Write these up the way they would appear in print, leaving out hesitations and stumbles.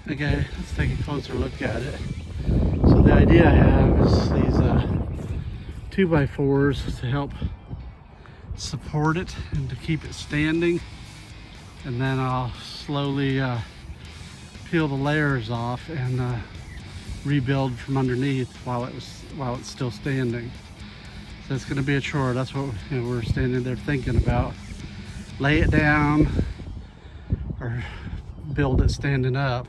Okay, let's take a closer look at it. So the idea I have is these 2x4s to help support it and to keep it standing, and then I'll slowly peel the layers off and rebuild from underneath while it's still standing. So it's going to be a chore. That's what we're standing there thinking about. Lay it down or build it standing up.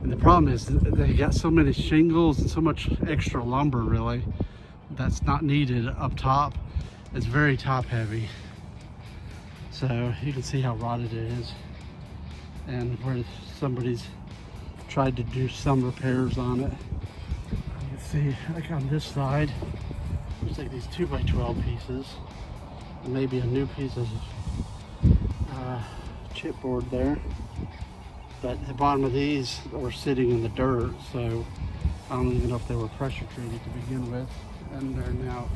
And the problem is they got so many shingles and so much extra lumber really that's not needed up top. It's very top heavy. So you can see how rotted it is, and where somebody's tried to do some repairs on it. You can see like on this side, there's like these 2x12 pieces, and maybe a new piece of chipboard there. But the bottom of these were sitting in the dirt, so I don't even know if they were pressure treated to begin with, and they're now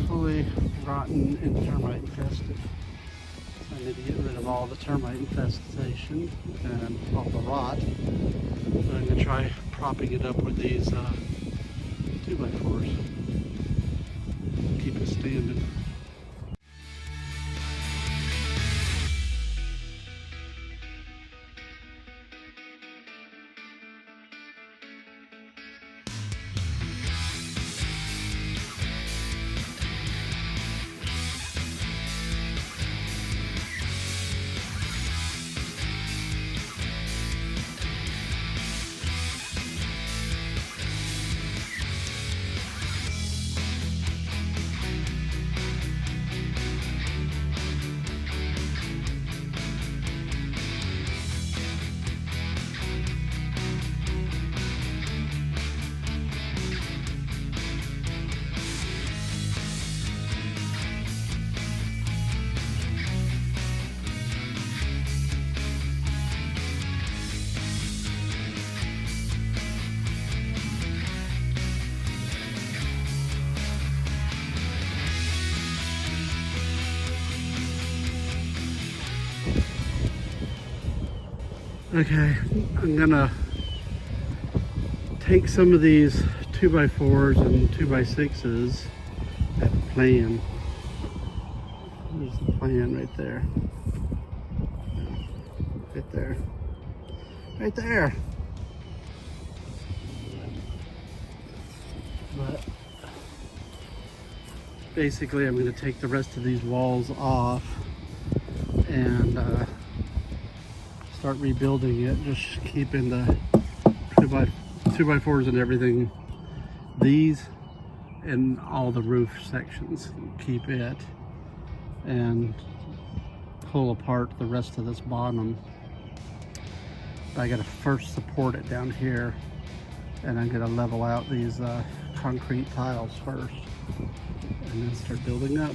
fully rotten and termite infested. So I need to get rid of all the termite infestation and all the rot. So I'm going to try propping it up with these 2x4s. Keep it standing. Okay, I'm gonna take some of these 2x4s and 2x6s. I have a plan. There's the plan right there. Right there. Right there. But basically I'm gonna take the rest of these walls off and start rebuilding it, just keeping the 2x4s and everything, these and all the roof sections, keep it, and pull apart the rest of this bottom. But I gotta first support it down here, and I'm gonna level out these concrete tiles first and then start building up.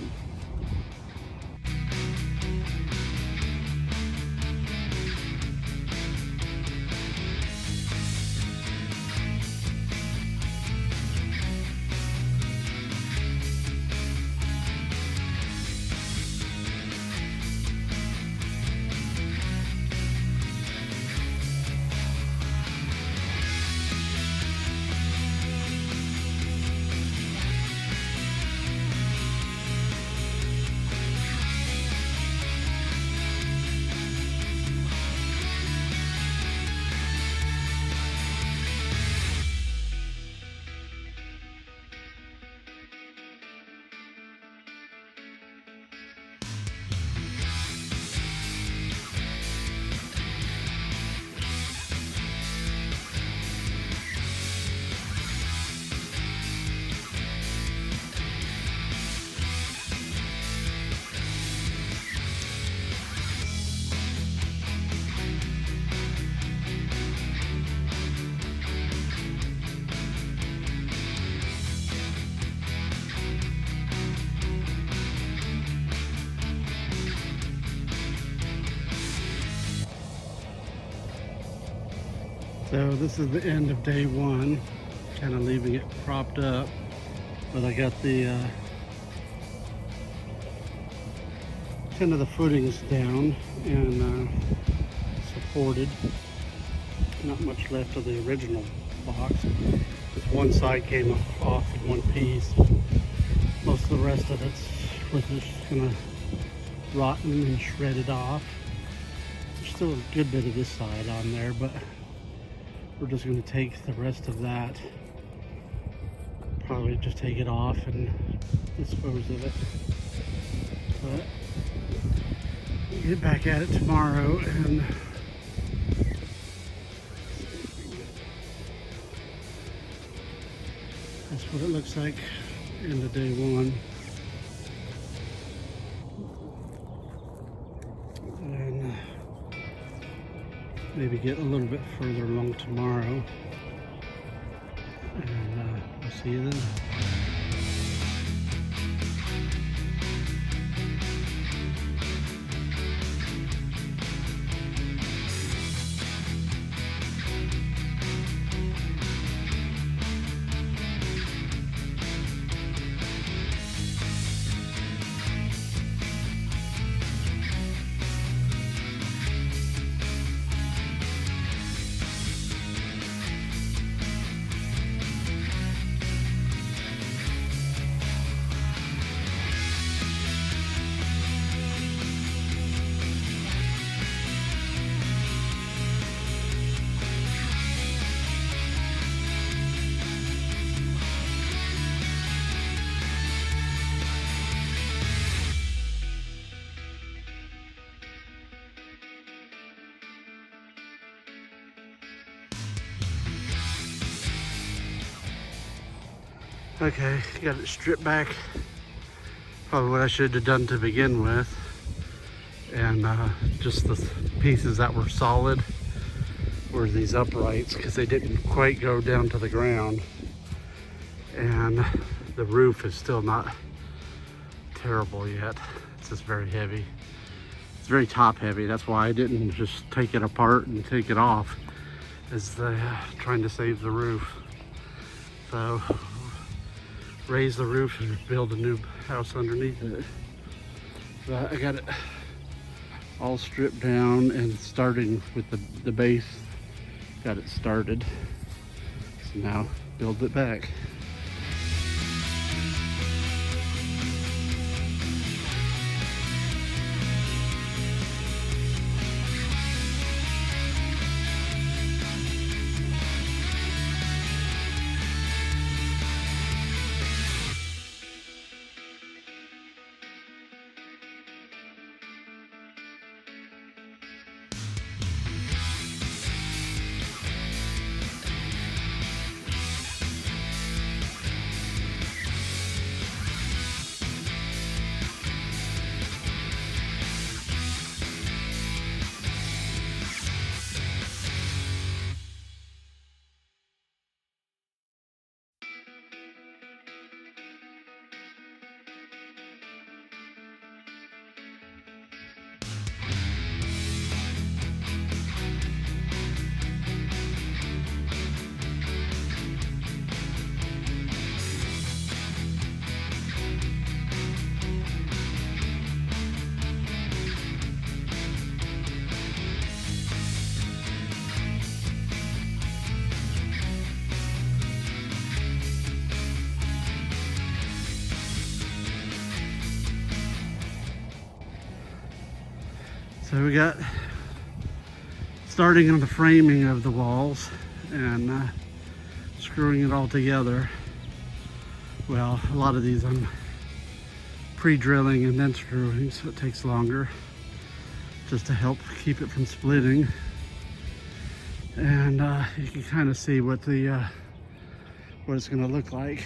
So this is the end of day one, kind of leaving it propped up, but I got the kind of the footings down and supported, not much left of the original box. Just one side came off in one piece. Most of the rest of it's just gonna rotten and shredded off. There's still a good bit of this side on there, but we're just gonna take the rest of that. Probably just take it off and dispose of it. But we'll get back at it tomorrow and that's what it looks like into day one. And maybe get a little bit further along tomorrow. And we'll see you then. Okay, got it stripped back. Probably what I should have done to begin with. And just the pieces that were solid were these uprights because they didn't quite go down to the ground. And the roof is still not terrible yet. It's just very heavy. It's very top heavy. That's why I didn't just take it apart and take it off, is trying to save the roof. So raise the roof and build a new house underneath it. But I got it all stripped down and starting with the base. Got it started. So now build it back. So we got starting on the framing of the walls and screwing it all together. Well, a lot of these I'm pre-drilling and then screwing, so it takes longer just to help keep it from splitting. And you can kind of see what it's going to look like.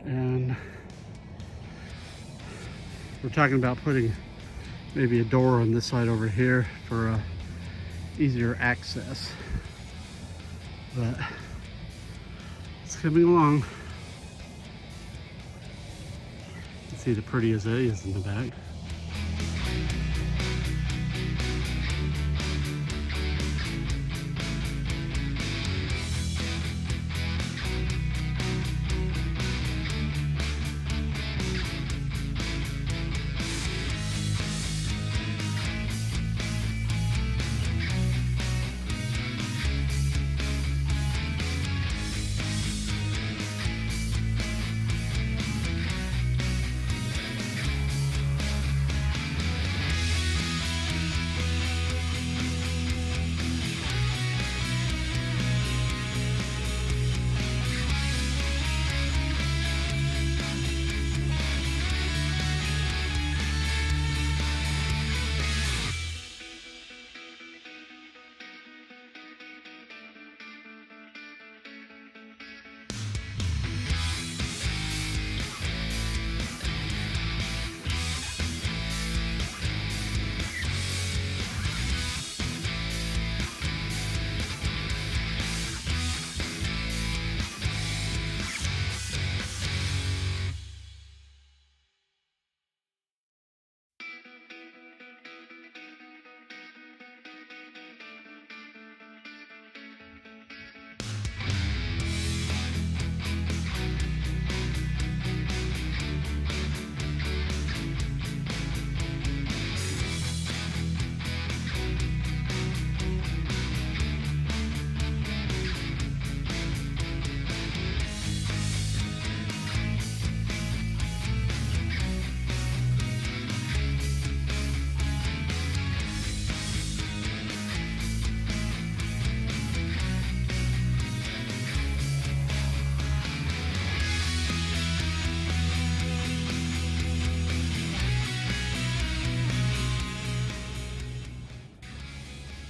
And we're talking about putting maybe a door on this side over here for easier access, but it's coming along. You can see the pretty azaleas in the back.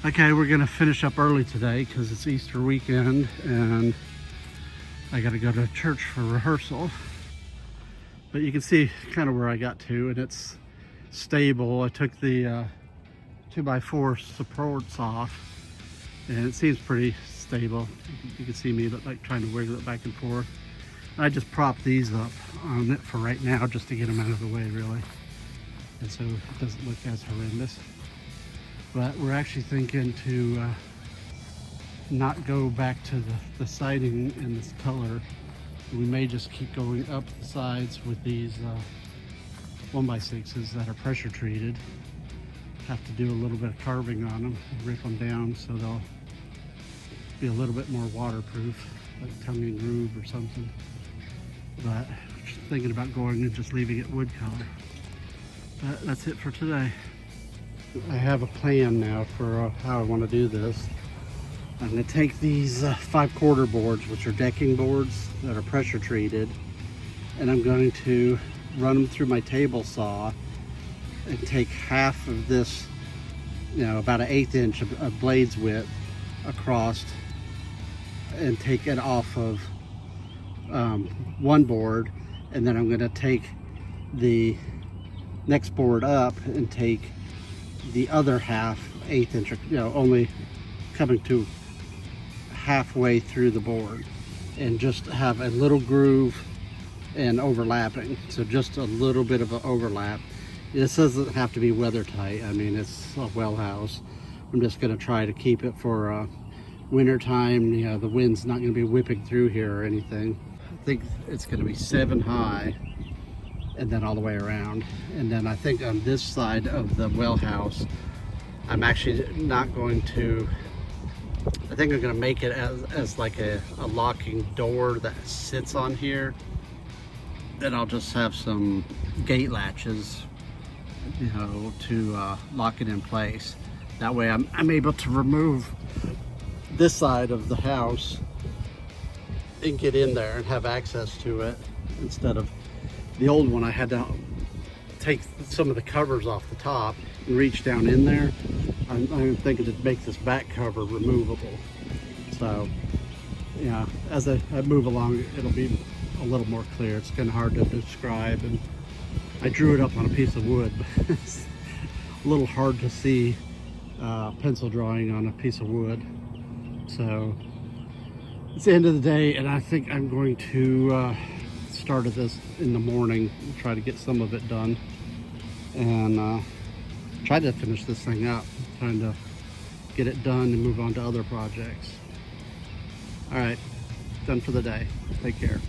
Okay, we're gonna finish up early today because it's Easter weekend and I gotta go to church for rehearsal. But you can see kind of where I got to, and it's stable. I took the 2x4 supports off and it seems pretty stable. You can see me like trying to wiggle it back and forth. I just propped these up on it for right now just to get them out of the way, really. And so it doesn't look as horrendous. But we're actually thinking to not go back to the siding in this color. We may just keep going up the sides with these 1x6s that are pressure treated. Have to do a little bit of carving on them, rip them down so they'll be a little bit more waterproof, like tongue and groove or something. But just thinking about going and just leaving it wood color. But that's it for today. I have a plan now for how I want to do this. I'm going to take these 5/4 boards, which are decking boards that are pressure treated, and I'm going to run them through my table saw and take half of this, you know, about an 1/8 inch of blades width across, and take it off of one board, and then I'm going to take the next board up and take the other half 1/8 inch, you know, only coming to halfway through the board, and just have a little groove and overlapping. So just a little bit of an overlap. This doesn't have to be weather tight. I mean, it's a well house. I'm just going to try to keep it for winter time. You know, the wind's not going to be whipping through here or anything. I think it's going to be 7 high and then all the way around. And then I think on this side of the well house, I'm actually not going to, I think I'm going to make it as like a locking door that sits on here. Then I'll just have some gate latches, you know, to lock it in place. That way I'm able to remove this side of the house and get in there and have access to it, instead of the old one I had to take some of the covers off the top and reach down in there. I'm thinking to make this back cover removable. So, yeah, as I move along, it'll be a little more clear. It's kind of hard to describe, and I drew it up on a piece of wood, but it's a little hard to see pencil drawing on a piece of wood. So it's the end of the day, and I think I'm going to start this in the morning and try to get some of it done, and try to finish this thing up, trying to get it done and move on to other projects. All right, done for the day. Take care.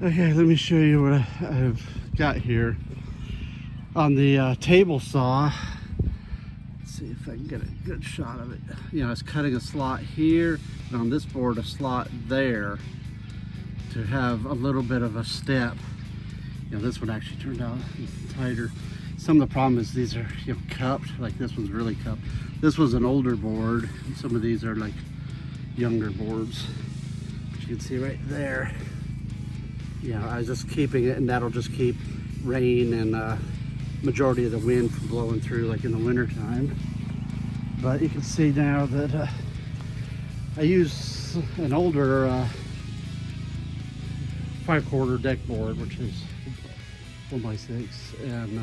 Okay, let me show you what I've got here. On the table saw, let's see if I can get a good shot of it. You know, I was cutting a slot here, and on this board a slot there to have a little bit of a step. You know, this one actually turned out tighter. Some of the problem is these are, you know, cupped, like this one's really cupped. This was an older board, and some of these are like younger boards. But you can see right there. You know, I was just keeping it, and that'll just keep rain and majority of the wind from blowing through, like in the winter time. But you can see now that I use an older 5/4 deck board, which is 1x6, and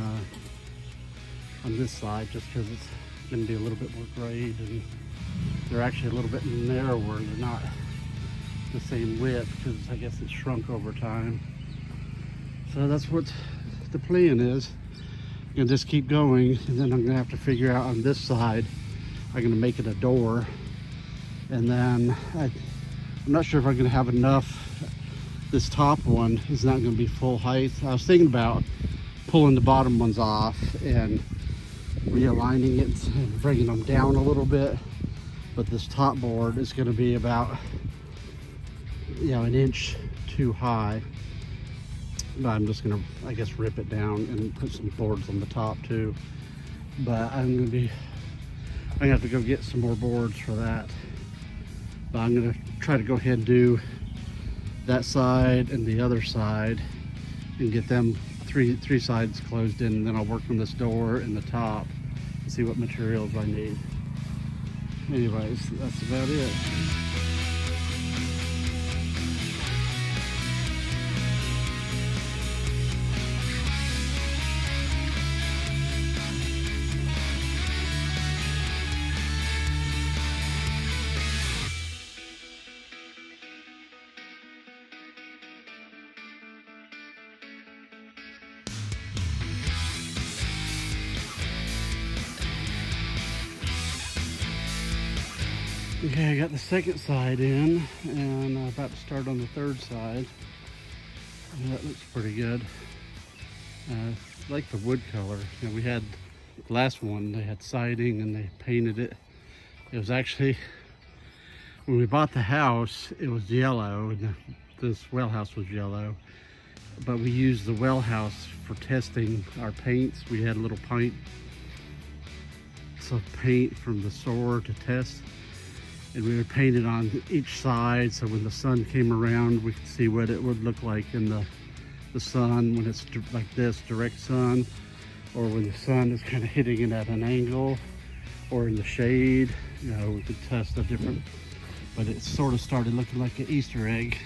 on this side, just because it's going to be a little bit more grade, and they're actually a little bit narrower. They're not the same width because I guess it's shrunk over time. So that's what the plan is. I'm gonna just keep going, and then I'm gonna have to figure out on this side, I'm gonna make it a door, and then I'm not sure if I'm gonna have enough. This top one is not gonna be full height. I was thinking about pulling the bottom ones off and realigning it and bringing them down a little bit, but this top board is gonna be about, you know, an inch too high. But I'm just gonna, I guess, rip it down and put some boards on the top too. But I'm gonna have to go get some more boards for that. But I'm gonna try to go ahead and do that side and the other side and get them three sides closed in, and then I'll work on this door and the top and see what materials I need. Anyways, that's about it. Okay, I got the second side in, and I'm about to start on the third side. And that looks pretty good. I like the wood color. You know, we had the last one, they had siding and they painted it. It was actually, when we bought the house, it was yellow, and this well house was yellow. But we used the well house for testing our paints. We had a little pint of paint from the store to test. And we would paint it on each side, so when the sun came around, we could see what it would look like in the sun when it's like this, direct sun, or when the sun is kind of hitting it at an angle, or in the shade. You know, we could test the different, but it sort of started looking like an Easter egg.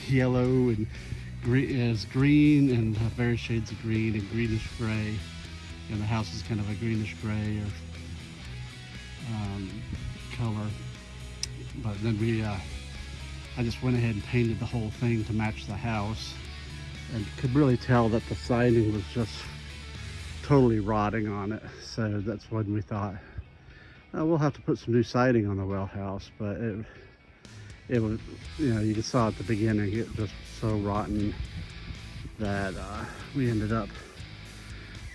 Yellow and green and various shades of green and greenish gray. And the house is kind of a greenish gray or color. But then I just went ahead and painted the whole thing to match the house, and could really tell that the siding was just totally rotting on it. So that's when we thought, oh, we'll have to put some new siding on the well house. But it was, you know, you saw at the beginning, it was just so rotten that we ended up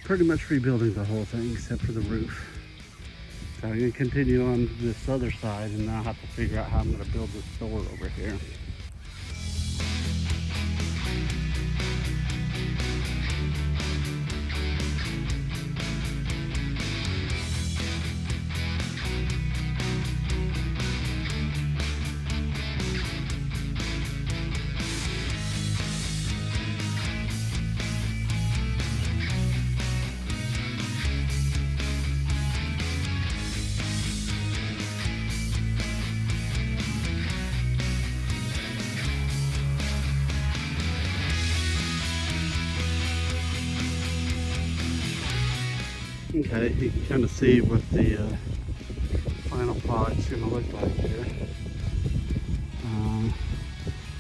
pretty much rebuilding the whole thing except for the roof. So I'm going to continue on this other side, and now I'll have to figure out how I'm going to build this door over here. Okay, you can kind of see what the final product's going to look like here.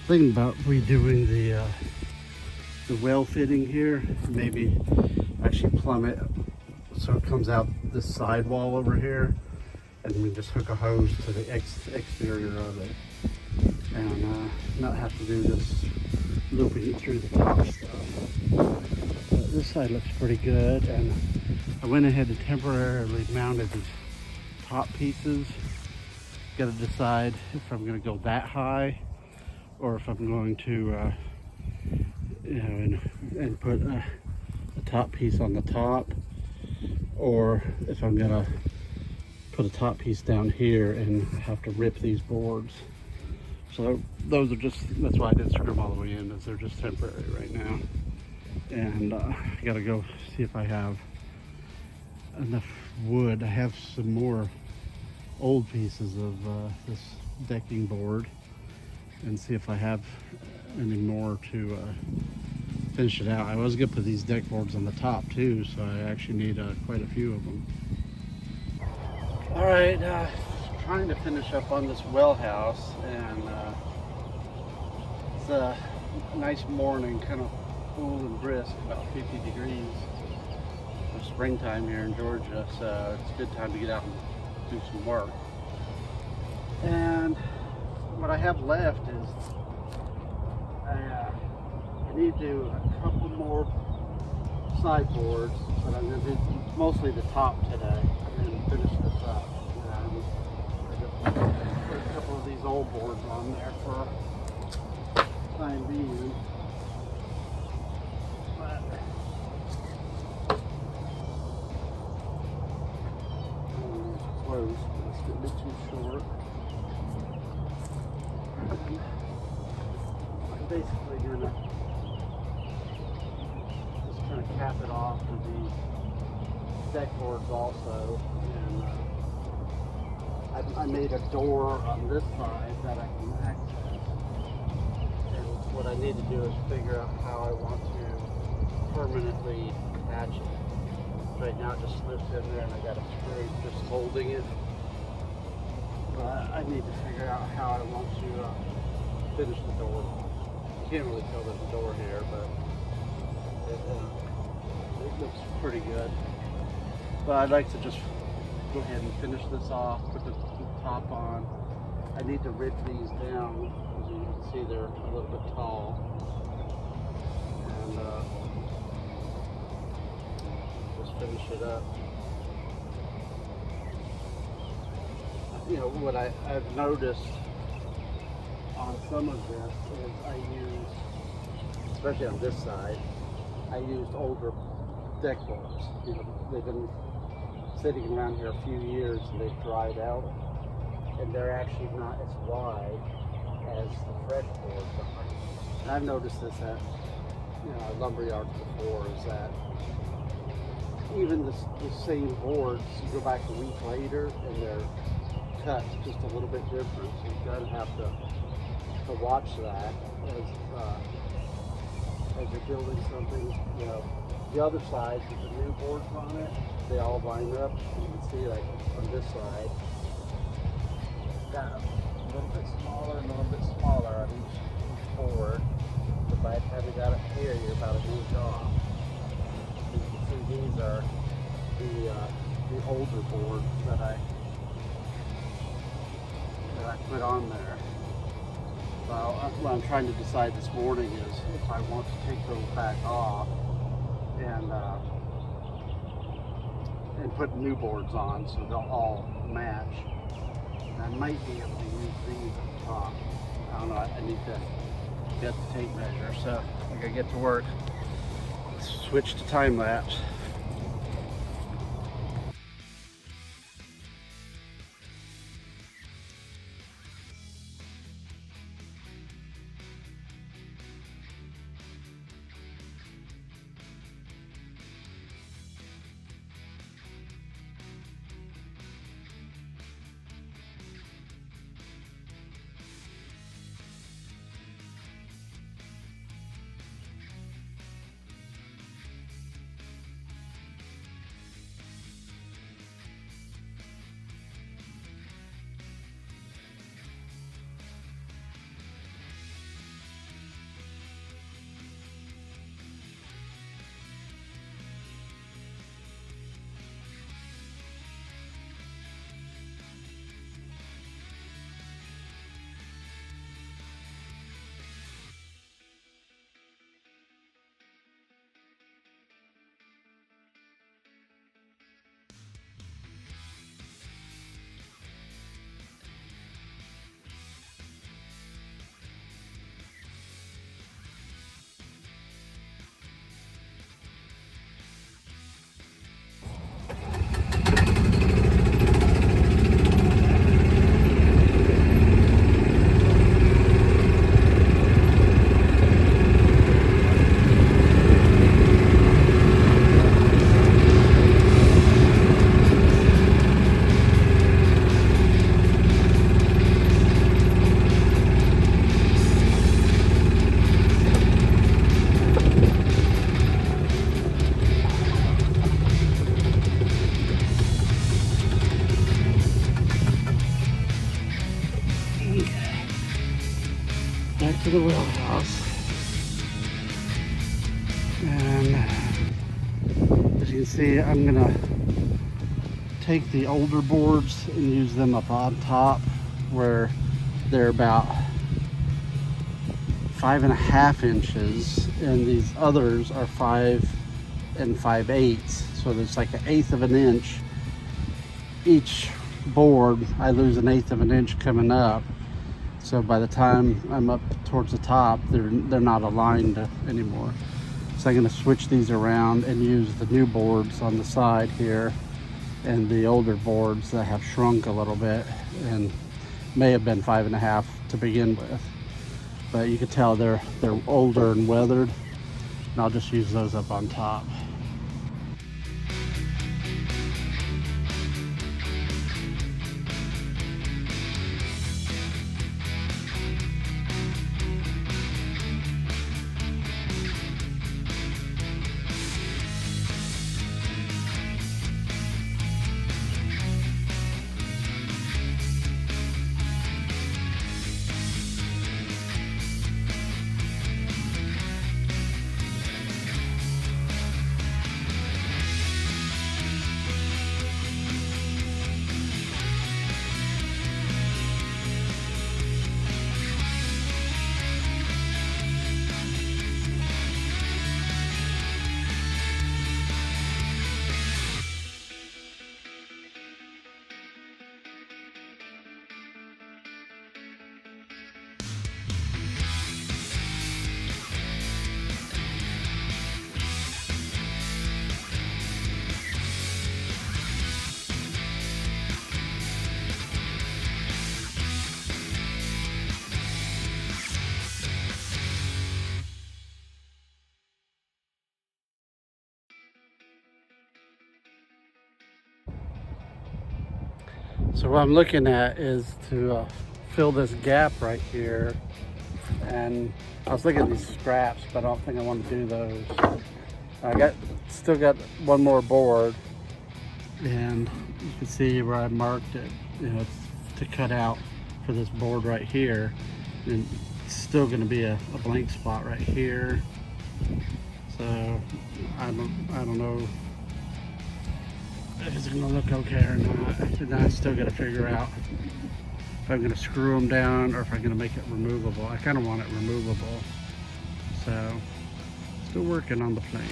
Thinking about redoing the well fitting here, maybe actually plumb it so it comes out this side wall over here, and we just hook a hose to the exterior of it, and not have to do this looping it through the top stuff. But this side looks pretty good, and I went ahead and temporarily mounted these top pieces. Got to decide if I'm going to go that high, or if I'm going to, you know, and put a top piece on the top, or if I'm going to put a top piece down here and have to rip these boards. So those are just, that's why I didn't screw them all the way in, is they're just temporary right now. And I got to go see if I have enough wood. I have some more old pieces of this decking board, and see if I have any more to finish it out. I was gonna put these deck boards on the top too, so I actually need quite a few of them. All right, trying to finish up on this well house, and it's a nice morning, kind of cool and brisk, about 50 degrees. It's springtime here in Georgia, so it's a good time to get out and do some work. And what I have left is I need to do a couple more sideboards, but I'm going to do mostly the top today and finish this up. And I just put a couple of these old boards on there for the time being. But it's close, but it's going to be too short. I'm basically going to just kind of cap it off with these deck boards also, and I made a door on this side that I can access, and what I need to do is figure out how I want to permanently attach it. Right now it just slips in there and I got a screw just holding it, but I need to figure out how I want to finish the door. You can't really tell there's a door here, but it looks pretty good. But I'd like to just go ahead and finish this off, put the top on. I need to rip these down, as you can see they're a little bit tall. And just finish it up. You know, what I've noticed on some of this is I use, especially on this side, I used older deck boards. You know, they've been sitting around here a few years and they've dried out, and they're actually not as wide as the fresh boards are. And I've noticed this at lumber yards before, is that even the same boards, you go back a week later and they're cut just a little bit different. So you've got to have to watch that as you're building something. You know, the other side with the new boards on it, they all line up. You can see, like on this side, got a little bit smaller and a little bit smaller on each board. But by the time you got it here, you're about an inch off. You can see these are the older boards that I put on there. So what I'm trying to decide this morning is if I want to take those back off and put new boards on so they'll all match. And I might be able to use these at the top. I don't know, I need to get the tape measure, so I gotta get to work. Switch to time lapse. to the wheelhouse. And as you can see, I'm gonna take the older boards and use them up on top where they're about 5.5 inches, and these others are 5 5/8. So there's like 1/8 of an inch each board. I lose 1/8 of an inch coming up. So by the time I'm up towards the top, they're not aligned anymore. So I'm going to switch these around and use the new boards on the side here and the older boards that have shrunk a little bit and may have been 5.5 to begin with. But you can tell they're older and weathered, and I'll just use those up on top. So what I'm looking at is to fill this gap right here. And I was looking at these scraps, but I don't think I want to do those. I still got one more board, and you can see where I marked it. You know, it's to cut out for this board right here, and it's still going to be a blank spot right here. So I don't know if it's gonna look okay or not. And I still gotta figure out if I'm gonna screw them down or if I'm gonna make it removable. I kind of want it removable, so still working on the plan.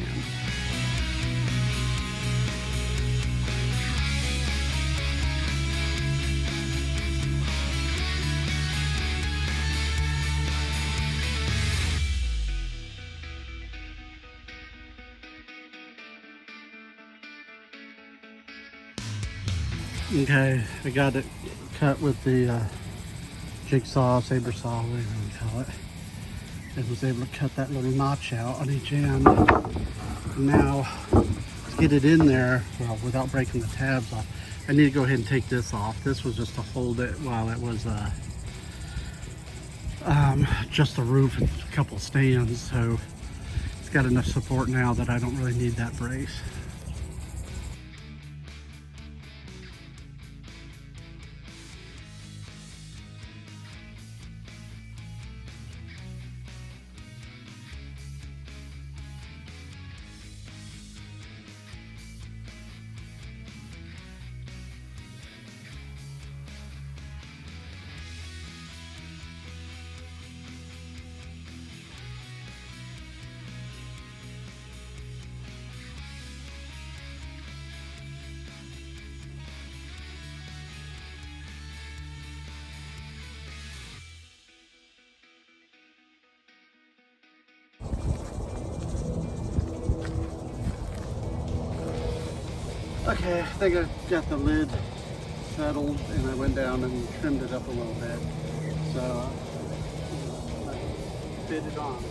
Okay, I got it cut with the jigsaw, saber saw, whatever you call it. I was able to cut that little notch out on each end. And now, to get it in there, well, without breaking the tabs off, I need to go ahead and take this off. This was just to hold it while it was just the roof and a couple stands. So it's got enough support now that I don't really need that brace. Okay, I think I got the lid settled, and I went down and trimmed it up a little bit. So I fit it on.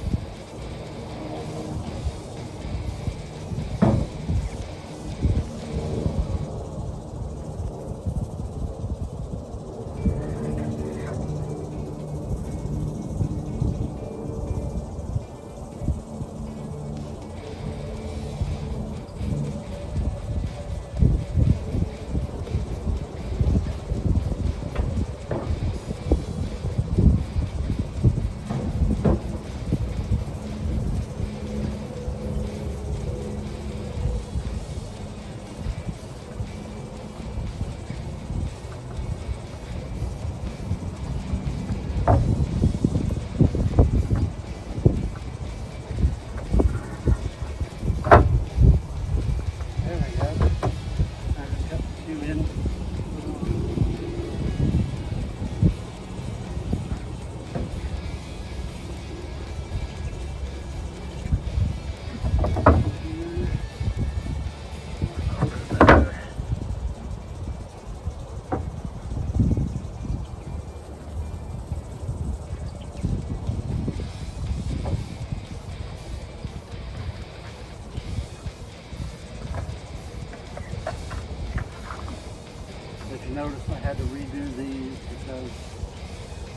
noticed I had to redo these because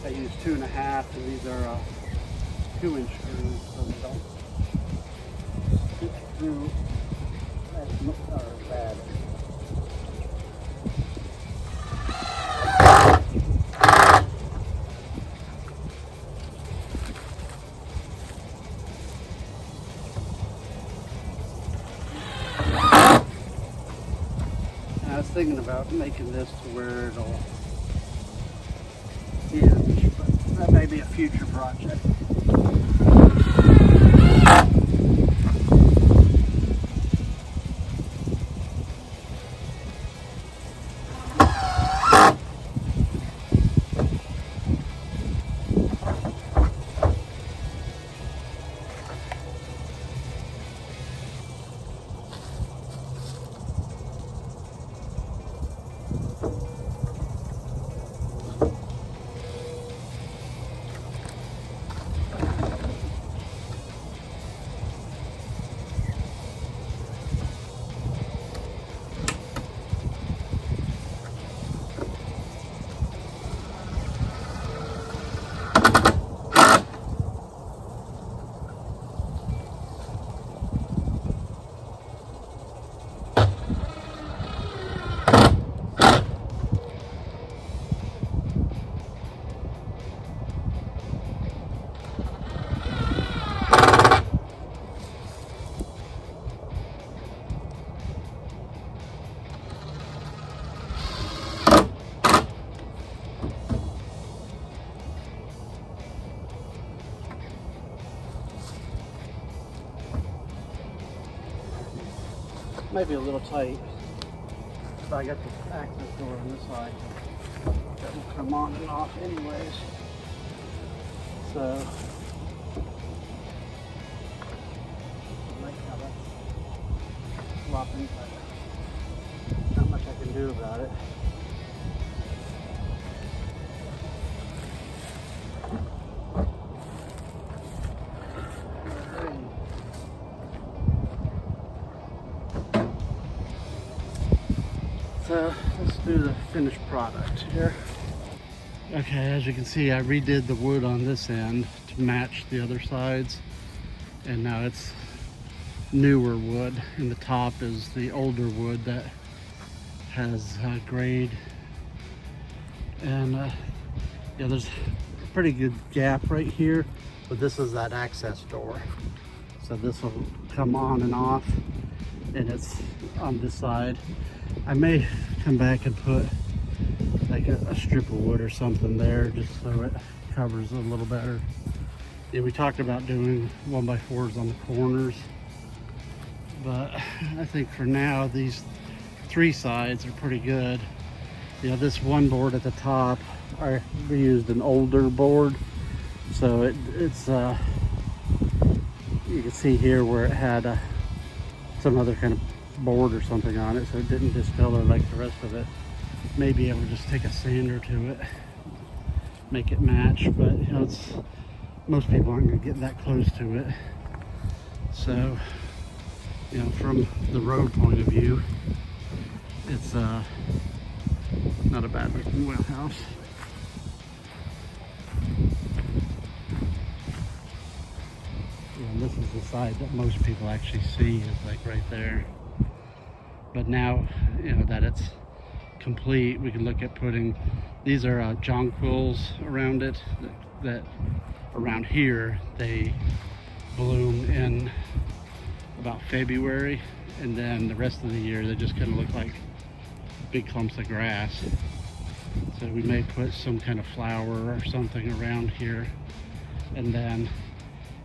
I used 2.5 and these are 2-inch screws, so they don't fit through as bad. I was thinking about making this to where it'll hinge, but that may be a future project. Might be a little tight, but I got the access door on this side that will come on and off anyways. So I like how that's flopping, but not much I can do about it. So let's do the finished product here. Okay, as you can see, I redid the wood on this end to match the other sides, and now it's newer wood, and the top is the older wood that has grade. And yeah, there's a pretty good gap right here, but this is that access door, so this will come on and off, and it's on this side. I may come back and put like a strip of wood or something there just so it covers a little better. Yeah, we talked about doing 1x4s on the corners, but I think for now these 3 sides are pretty good. You know, this one board at the top, we used an older board, so it's you can see here where it had some other kind of board or something on it, so it didn't discolor like the rest of it. Maybe I would just take a sander to it, make it match, but you know, most people aren't going to get that close to it. So, you know, from the road point of view, it's not a bad looking well house. And this is the side that most people actually see, is like right there. But now, you know, that it's complete, we can look at putting, these are jonquils around it, that around here they bloom in about February, and then the rest of the year they just kind of look like big clumps of grass. So we may put some kind of flower or something around here, and then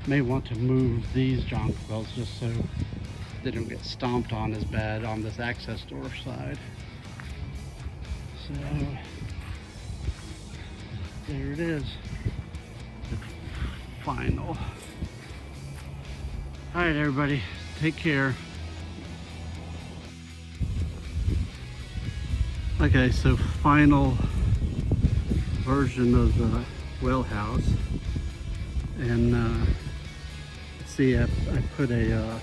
may want to move these jonquils just so they don't get stomped on as bad on this access door side. So there it is, the final. All right, everybody, take care. Okay, so final version of the well house, and see, I put a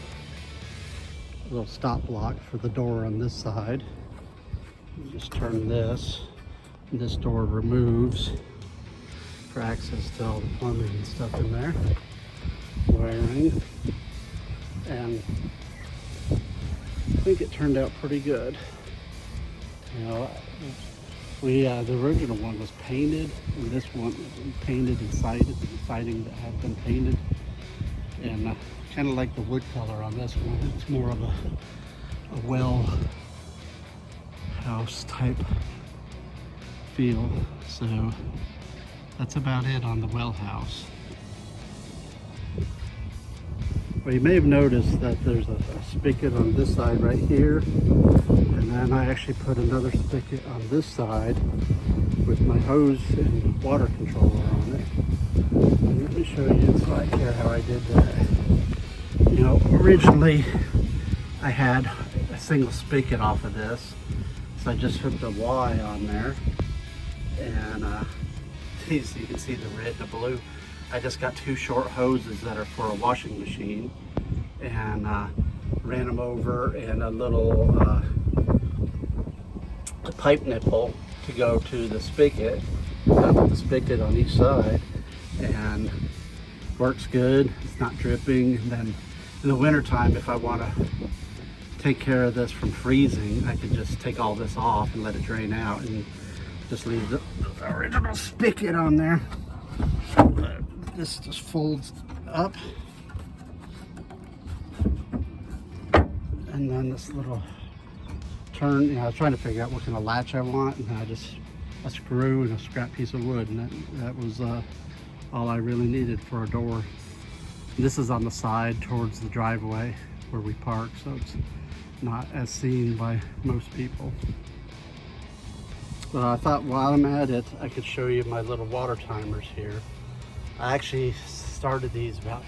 little stop block for the door on this side, You just turn this, and this door removes for access to all the plumbing and stuff in there, wiring, and I think it turned out pretty good. You know, the original one was painted, and this one painted and sided, the siding that had been painted, and kind of like the wood color on this one. It's more of a well house type feel. So that's about it on the well house. Well, you may have noticed that there's a spigot on this side right here, and then I actually put another spigot on this side with my hose and water controller on it. And let me show you inside here how I did that. You know, originally I had a single spigot off of this, so I just hooked a Y on there, and so you can see the red and the blue. I just got two short hoses that are for a washing machine, and ran them over in a little a pipe nipple to go to the spigot. I put the spigot on each side, and works good. It's not dripping. And then in the wintertime, if I want to take care of this from freezing, I can just take all this off and let it drain out, and just leave the original spigot on there. This just folds up, and then this little turn, you know, I was trying to figure out what kind of latch I want, and I just a screw and a scrap piece of wood, and that was all I really needed for a door. This is on the side towards the driveway where we park, so it's not as seen by most people. I thought while I'm at it, I could show you my little water timers here. I actually started these about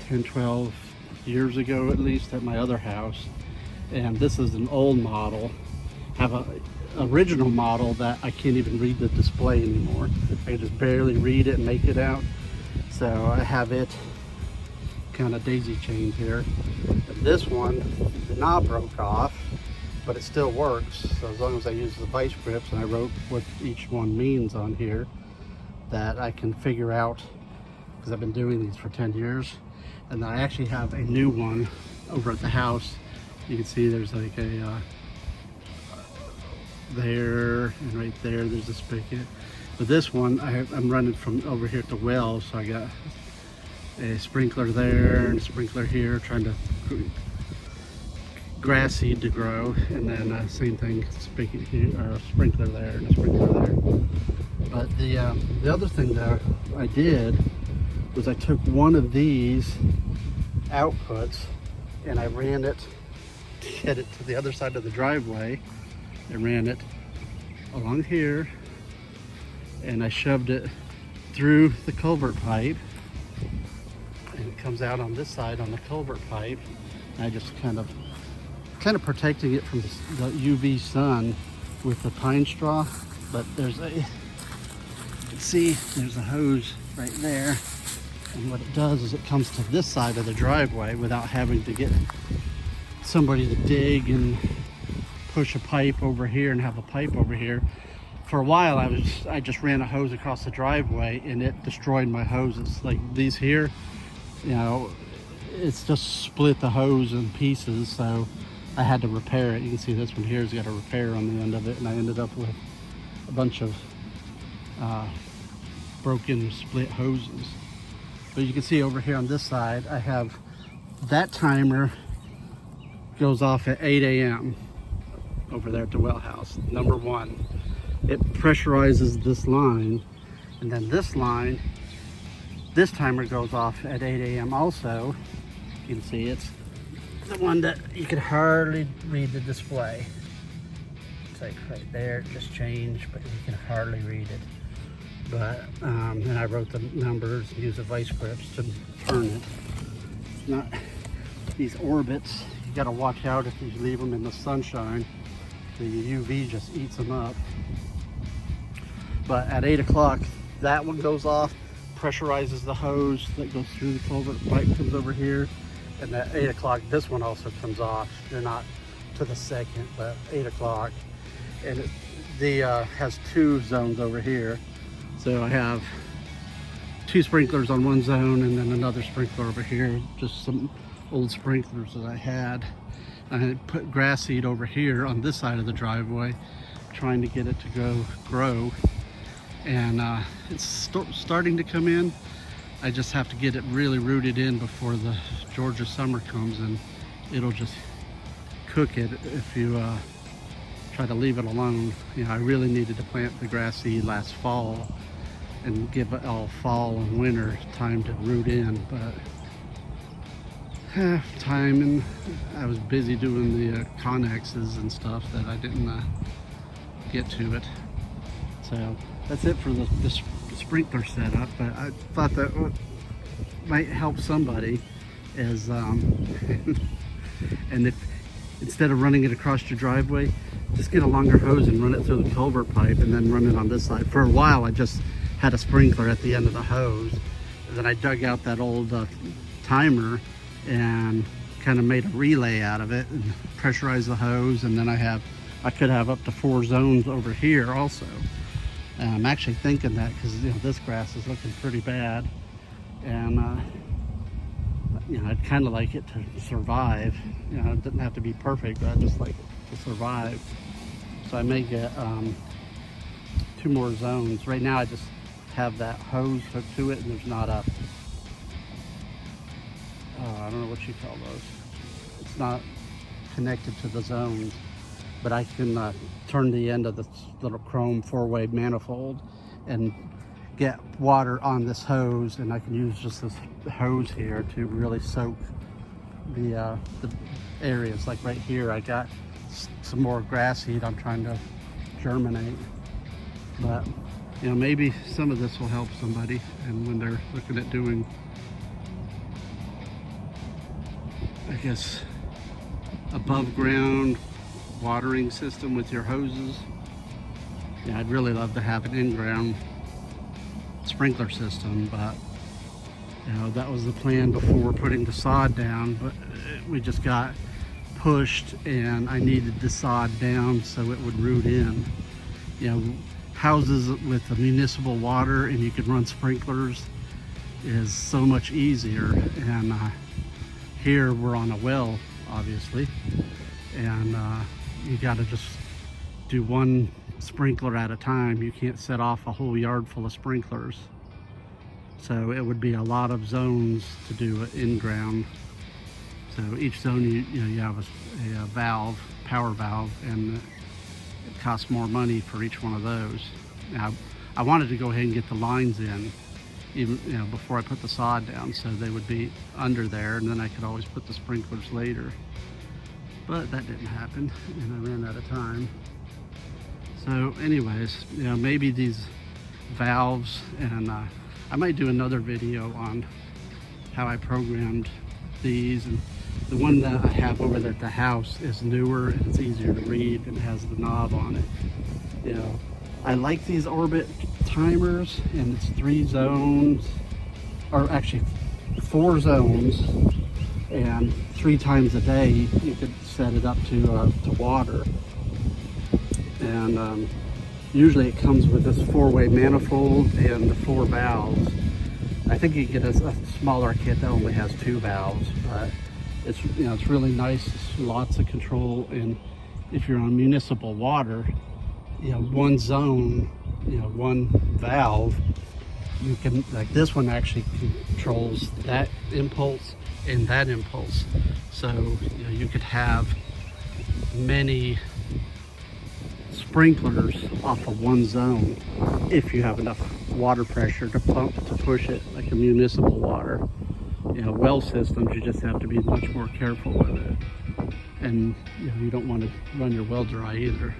10, 12 years ago at least at my other house. And this is an old model. I have an original model that I can't even read the display anymore. I can just barely read it and make it out. So I have it kind of daisy chained here. But this one, the knob broke off, but it still works. So as long as I use the vice grips, and I wrote what each one means on here, that I can figure out, because I've been doing these for 10 years. And then I actually have a new one over at the house. You can see there's like a there, and right there's a spigot. But this one I'm running from over here at the well, so I got a sprinkler there and a sprinkler here, trying to grass seed to grow, and then same thing, spigot here, or a sprinkler there and a sprinkler there. But the other thing that I did was I took one of these outputs and I ran it to get it to the other side of the driveway. I ran it along here, and I shoved it through the culvert pipe, and it comes out on this side on the culvert pipe. And I just kind of protecting it from the UV sun with the pine straw. But there's a, you can see there's a hose right there, and what it does is it comes to this side of the driveway without having to get somebody to dig and push a pipe over here and have a pipe over here. For a while I just ran a hose across the driveway, and it destroyed my hoses. Like these here, you know, it's just split the hose in pieces, so I had to repair it. You can see this one here has got a repair on the end of it, and I ended up with a bunch of broken split hoses. But you can see over here on this side, I have that timer goes off at 8 a.m. over there at the well house. Number one, it pressurizes this line, and then this line, this timer goes off at 8 a.m. also. You can see it's the one that you can hardly read the display. It's like right there, it just changed, but you can hardly read it. But and I wrote the numbers and used the vice grips to turn it. It's not these orbits. You got to watch out if you leave them in the sunshine. The UV just eats them up. But at 8 o'clock, that one goes off, pressurizes the hose that goes through the culvert pipe, comes over here, and at 8 o'clock, this one also comes off. They're not to the second, but 8 o'clock. And it has 2 zones over here. So I have 2 sprinklers on one zone and then another sprinkler over here, just some old sprinklers that I had. I put grass seed over here on this side of the driveway, trying to get it to grow. And it's starting to come in. I just have to get it really rooted in before the Georgia summer comes, and it'll just cook it if you try to leave it alone. You know, I really needed to plant the grass seed last fall and give it all fall and winter time to root in, but time, and I was busy doing the connexes and stuff that I didn't get to it. So that's it for the sprinkler setup, but I thought that what might help somebody is and if instead of running it across your driveway, just get a longer hose and run it through the culvert pipe and then run it on this side. For a while I just had a sprinkler at the end of the hose, and then I dug out that old timer and kind of made a relay out of it and pressurized the hose, and then I could have up to 4 zones over here also. And I'm actually thinking that because, you know, this grass is looking pretty bad, and you know, I'd kind of like it to survive. You know, it didn't have to be perfect, but I just like it to survive. So I may get 2 more zones. Right now I just have that hose hooked to it, and there's not a I don't know what you call those. It's not connected to the zones, but I can turn the end of this little chrome 4-way manifold and get water on this hose, and I can use just this hose here to really soak the areas. Like right here, I got some more grass seed I'm trying to germinate, but you know, maybe some of this will help somebody, and when they're looking at doing, I guess, above ground watering system with your hoses. Yeah, I'd really love to have an in-ground sprinkler system, but you know, that was the plan before putting the sod down, but we just got pushed and I needed the sod down so it would root in. You know, houses with the municipal water and you can run sprinklers is so much easier, and here we're on a well, obviously, and you got to just do 1 sprinkler at a time. You can't set off a whole yard full of sprinklers, so it would be a lot of zones to do it in ground. So each zone you have a valve, power valve, and it costs more money for each one of those. Now, I wanted to go ahead and get the lines in, even, you know, before I put the sod down, so they would be under there, and then I could always put the sprinklers later. But that didn't happen, and I ran out of time. So anyways, you know, maybe these valves, and I might do another video on how I programmed these, and the one that I have over there at the house is newer and it's easier to read and has the knob on it. You know, I like these orbit timers, and it's 3 zones, or actually 4 zones, and 3 times a day you could set it up to water. And usually it comes with this 4-way manifold and the 4 valves. I think you can get a smaller kit that only has 2 valves, but it's, you know, it's really nice. It's lots of control, and if you're on municipal water, you know, 1 zone, you know, 1 valve, you can, like this one actually controls that impulse and that impulse. So you know, you could have many sprinklers off of 1 zone if you have enough water pressure to pump to push it like a municipal water. You know, well systems, you just have to be much more careful with it, and you know, you don't want to run your well dry either.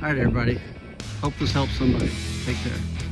All right, everybody, hope this helps somebody. Take care.